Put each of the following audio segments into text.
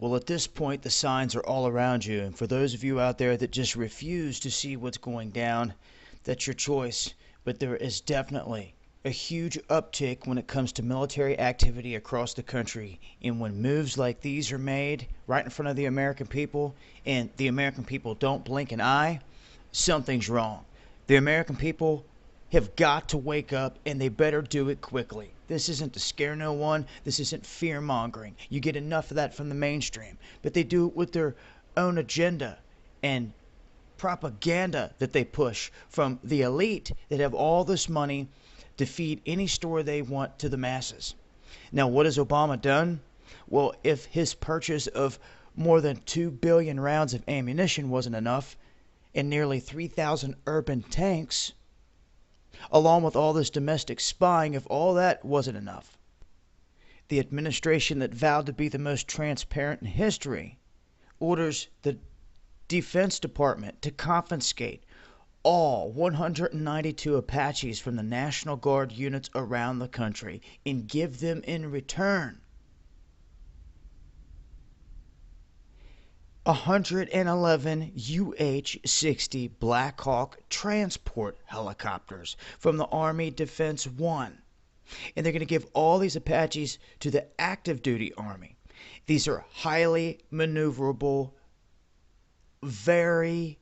Well, at this point, the signs are all around you, and for those of you out there that just refuse to see what's going down, that's your choice. But there is definitely a huge uptick when it comes to military activity across the country. And when moves like these are made right in front of the American people, and the American people don't blink an eye, something's wrong. The American people have got to wake up, and they better do it quickly. This isn't to scare no one. This isn't fear mongering. You get enough of that from the mainstream. But they do it with their own agenda and propaganda that they push from the elite that have all this money to feed any story they want to the masses. Now, what has Obama done? Well, if his purchase of more than 2 billion rounds of ammunition wasn't enough, and nearly 3,000 urban tanks, along with all this domestic spying, if all that wasn't enough, the administration that vowed to be the most transparent in history orders the Defense Department to confiscate all 192 Apaches from the National Guard units around the country and give them in return 111 UH-60 Black Hawk transport helicopters from the Army Defense One. And they're going to give all these Apaches to the active duty Army. These are highly maneuverable, very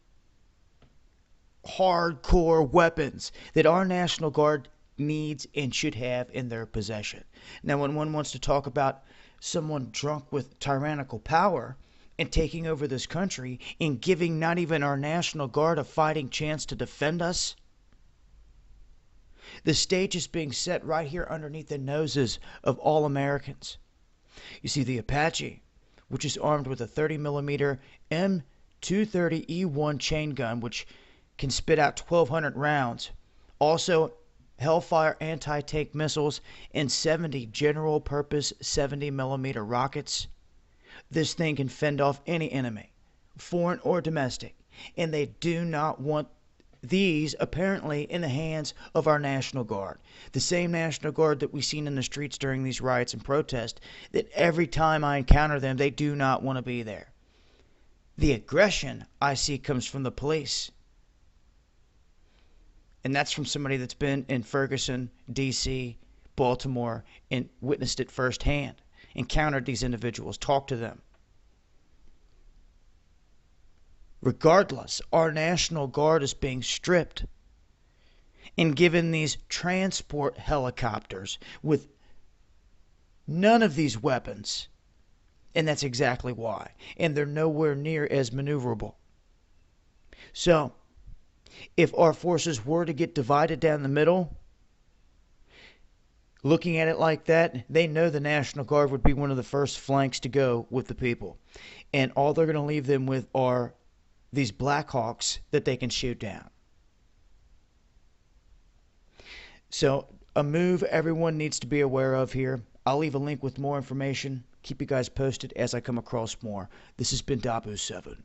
hardcore weapons that our National Guard needs and should have in their possession. Now, when one wants to talk about someone drunk with tyrannical power and taking over this country and giving not even our National Guard a fighting chance to defend us, the stage is being set right here underneath the noses of all Americans. You see, the Apache, which is armed with a 30mm M230E1 chain gun, which can spit out 1,200 rounds, also Hellfire anti-tank missiles, and 70 general-purpose 70mm rockets. This thing can fend off any enemy, foreign or domestic, and they do not want these apparently in the hands of our National Guard. The same National Guard that we've seen in the streets during these riots and protests, that every time I encounter them, they do not want to be there. The aggression I see comes from the police. And that's from somebody that's been in Ferguson, D.C., Baltimore, and witnessed it firsthand. Encountered these individuals, talked to them. Regardless, our National Guard is being stripped and given these transport helicopters with none of these weapons. And that's exactly why. And they're nowhere near as maneuverable. So, if our forces were to get divided down the middle, looking at it like that, they know the National Guard would be one of the first flanks to go with the people. And all they're going to leave them with are these Black Hawks that they can shoot down. So, a move everyone needs to be aware of here. I'll leave a link with more information. Keep you guys posted as I come across more. This has been Dabu7.